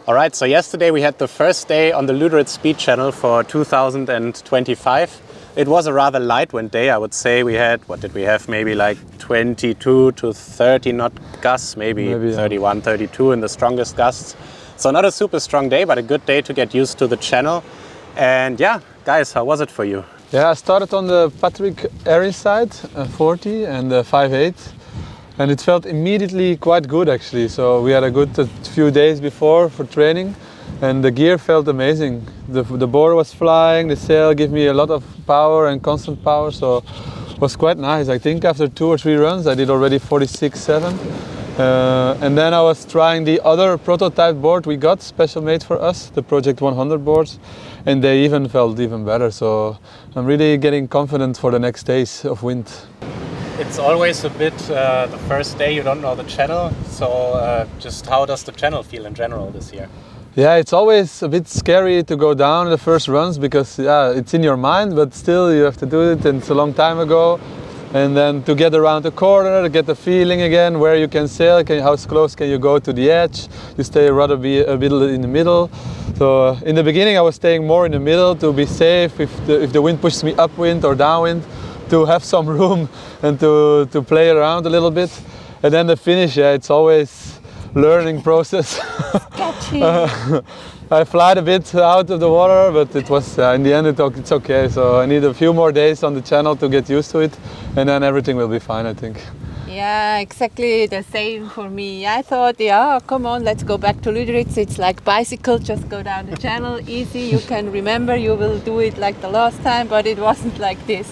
All right, so yesterday we had the first day on the Luderitz speed channel for 2025. It was a rather light wind day, I would say. We had, what did we have, maybe like 22 to 30 knot gusts, maybe 31, 32 in the strongest gusts. So not a super strong day, but a good day to get used to the channel. And yeah, guys, how was it for you? Yeah, I started on the Patrick Airy side, 40 and 5/8. And it felt immediately quite good actually. So we had a good few days before for training and the gear felt amazing. The board was flying, the sail gave me a lot of power and constant power, so it was quite nice. I think after 2 or 3 runs I did already 46.7. And then I was trying the other prototype board we got, special made for us, the Project 100 boards, and they even felt even better. So I'm really getting confident for the next days of wind. It's always a bit the first day you don't know the channel, so just how does the channel feel in general this year? Yeah, it's always a bit scary to go down in the first runs because it's in your mind, but still you have to do it and it's a long time ago. And then to get around the corner, to get the feeling again, where you can sail, how close can you go to the edge, you stay rather be a bit in the middle. So in the beginning I was staying more in the middle to be safe if the wind pushes me upwind or downwind, to have some room and to play around a little bit. And then the finish, it's always learning process. I flied a bit out of the water, but it was in the end it's okay. So I need a few more days on the channel to get used to it, and then everything will be fine, I think. Yeah, exactly the same for me. I thought, yeah, come on, let's go back to Lüderitz. It's like bicycle, just go down the channel, easy. You can remember, you will do it like the last time, but it wasn't like this.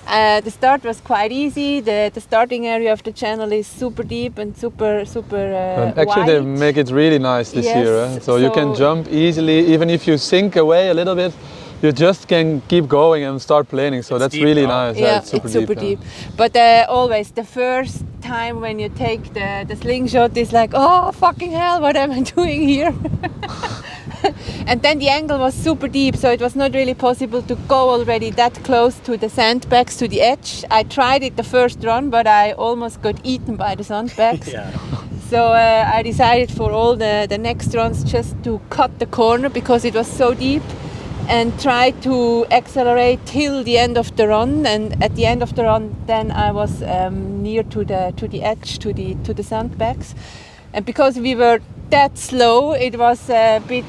The start was quite easy. The starting area of the channel is super deep and super actually wide. They make it really nice this year. So you can jump easily, even if you sink away a little bit. You just can keep going and start planing, so that's deep, really nice. Yeah, it's super deep. But always the first time when you take the slingshot is like, oh fucking hell, what am I doing here? And then the angle was super deep, so it was not really possible to go already that close to the sandbags, to the edge. I tried it the first run, but I almost got eaten by the sandbags. So I decided for all the next runs just to cut the corner because it was so deep, and try to accelerate till the end of the run. And at the end of the run, then I was near to the edge, to the sandbags. And because we were that slow, it was a bit,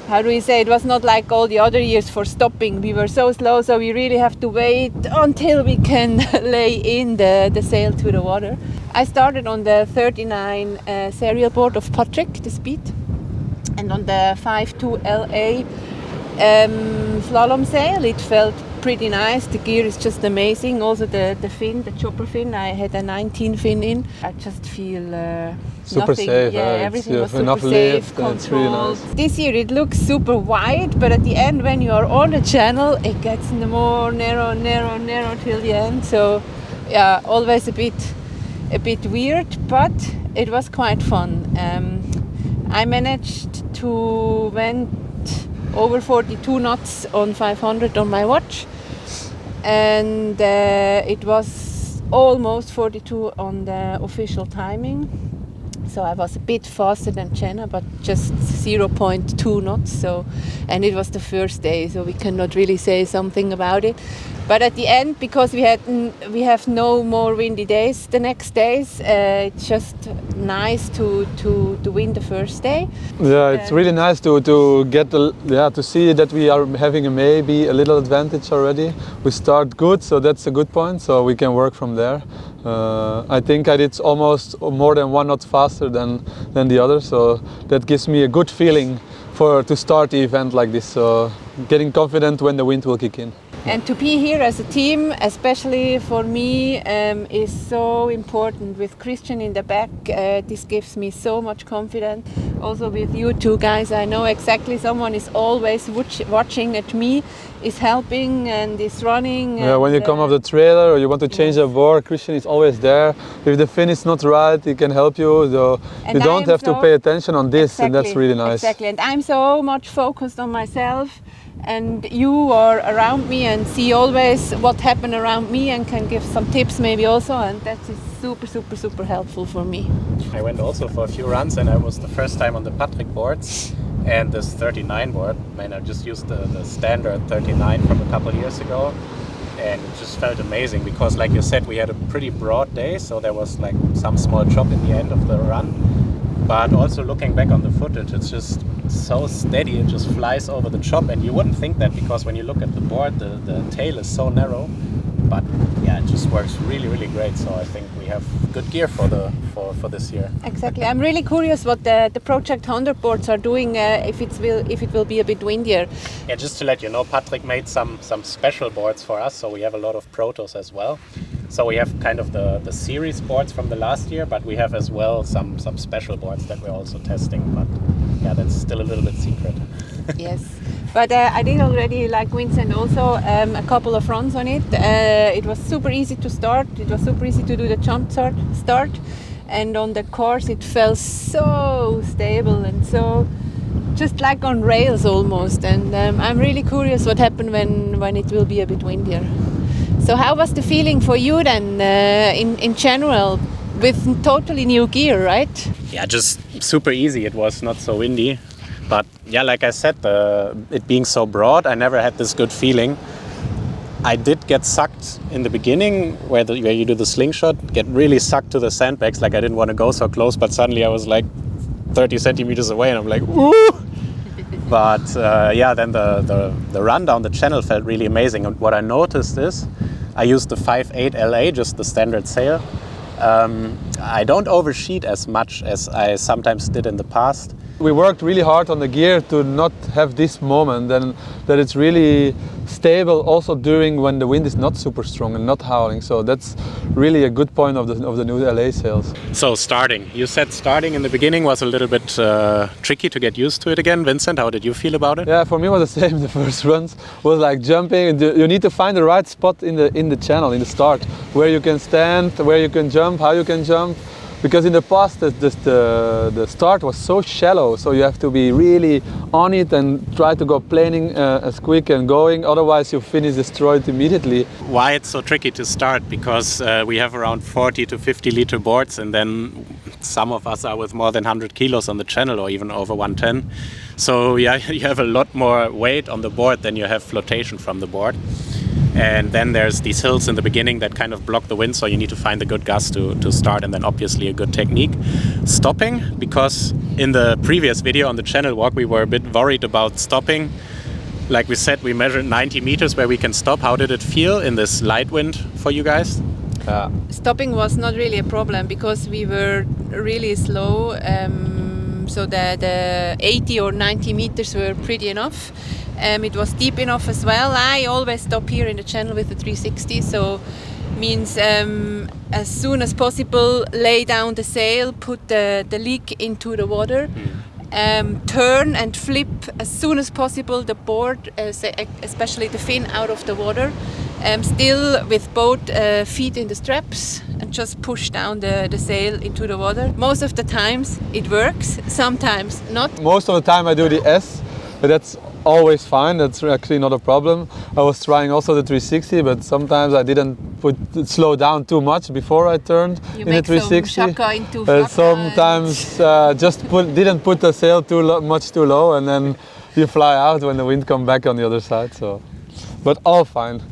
how do we say, it was not like all the other years for stopping. We were so slow, so we really have to wait until we can lay in the sail to the water. I started on the 39 serial board of Patrick, the speed. And on the 5.2 LA slalom sail, it felt pretty nice. The gear is just amazing. Also the fin, the chopper fin, I had a 19 fin in. I just feel super nothing. safe. Yeah, everything was super safe, controlled. Really nice. This year it looks super wide, but at the end when you are on the channel, it gets more narrow till the end. So yeah, always a bit weird, but it was quite fun. I managed to went over 42 knots on 500 on my watch, and it was almost 42 on the official timing. So I was a bit faster than Jenna, but just 0.2 knots. So, and it was the first day, so we cannot really say something about it. But at the end, because we have no more windy days the next days, it's just nice to win the first day. Yeah, it's really nice to get to see that we are having maybe a little advantage already. We start good, so that's a good point. So we can work from there. I think I did almost more than 1 knot faster than the other, so that gives me a good feeling to start the event like this. So getting confident when the wind will kick in. And to be here as a team, especially for me, is so important. With Christian in the back, this gives me so much confidence. Also with you two guys, I know exactly someone is always watching at me is helping and is running. Yeah, when you come off the trailer or you want to change the board, Christian is always there. If the fin is not right, he can help you. So you don't have to pay attention on this, and that's really nice. Exactly, and I'm so much focused on myself, and you are around me and see always what happened around me and can give some tips maybe also, and that is super, super, super helpful for me. I went also for a few runs, and I was the first time on the Patrick boards and this 39 board. I just used the standard 39 from a couple of years ago, and it just felt amazing because, like you said, we had a pretty broad day, so there was like some small chop in the end of the run. But also looking back on the footage, it's just so steady, it just flies over the chop, and you wouldn't think that because when you look at the board, the tail is so narrow. But yeah, it just works really, really great. So I think we have good gear for this year. Exactly. I'm really curious what the Project 100 boards are doing if it will be a bit windier. Yeah, just to let you know, Patrick made some special boards for us. So we have a lot of protos as well. So we have kind of the series boards from the last year, but we have as well some special boards that we're also testing. But yeah, that's still a little bit secret. Yes. But I did already, like Vincent, also a couple of runs on it. It was super easy to start. It was super easy to do the jump start. And on the course, it felt so stable and so just like on rails almost. And I'm really curious what happened when it will be a bit windier. So how was the feeling for you then in general with totally new gear, right? Yeah, just super easy. It was not so windy. But yeah, like I said, it being so broad, I never had this good feeling. I did get sucked in the beginning where you do the slingshot, get really sucked to the sandbags. Like I didn't want to go so close, but suddenly I was like 30 centimeters away and I'm like, woo! But yeah, then the run down the channel felt really amazing. And what I noticed is I used the 5.8 LA, just the standard sail. I don't oversheet as much as I sometimes did in the past. We worked really hard on the gear to not have this moment, and that it's really stable also during when the wind is not super strong and not howling. So that's really a good point of the new LA sails. So starting, you said starting in the beginning was a little bit tricky to get used to it again. Vincent, how did you feel about it? Yeah, for me it was the same. The first runs was like jumping. You need to find the right spot in the channel, in the start, where you can stand, where you can jump, how you can jump. Because in the past the start was so shallow, so you have to be really on it and try to go planing as quick and going, otherwise you finish destroyed immediately. Why it's so tricky to start? Because we have around 40 to 50 liter boards, and then some of us are with more than 100 kilos on the channel or even over 110. So yeah, you have a lot more weight on the board than you have flotation from the board. And then there's these hills in the beginning that kind of block the wind, so you need to find a good gust to start, and then obviously a good technique. Stopping, because in the previous video on the channel walk we were a bit worried about stopping. Like we said, we measured 90 meters where we can stop. How did it feel in this light wind for you guys? Stopping was not really a problem because we were really slow, so the 80 or 90 meters were pretty enough. It was deep enough as well. I always stop here in the channel with the 360, so means as soon as possible lay down the sail, put the leak into the water, turn and flip as soon as possible the board, especially the fin, out of the water, still with both feet in the straps, and just push down the sail into the water. Most of the times it works, sometimes not. Most of the time I do the S, but that's always fine. That's actually not a problem. I was trying also the 360, but sometimes I didn't slow down too much before I turned you in the 360. Sometimes didn't put the sail much too low, and then you fly out when the wind comes back on the other side. So, but all fine.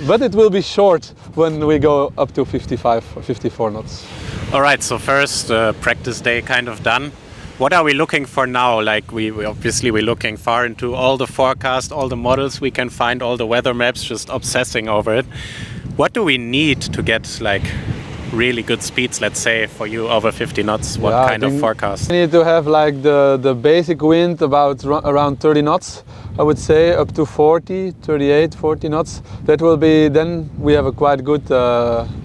But it will be short when we go up to 55 or 54 knots. All right. So first practice day kind of done. What are we looking for now? Like we obviously we're looking far into all the forecast, all the models we can find, all the weather maps, just obsessing over it. What do we need to get like really good speeds, let's say for you over 50 knots? What kind of forecast? We need to have like the basic wind about around 30 knots, I would say, up to 40, 38, 40 knots. That will be, then we have a quite good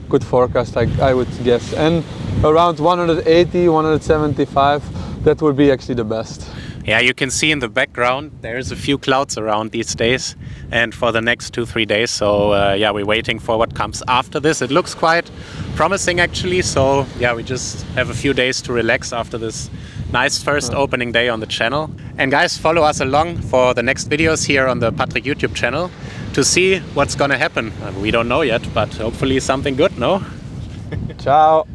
good forecast, like I would guess. And around 180, 175. That would be actually the best. Yeah, you can see in the background there's a few clouds around these days and for the next 2-3 days. So yeah, we're waiting for what comes after this. It looks quite promising actually. So yeah, we just have a few days to relax after this nice first opening day on the channel. And guys, follow us along for the next videos here on the Patrick YouTube channel to see what's gonna happen. We don't know yet, but hopefully something good, no? Ciao.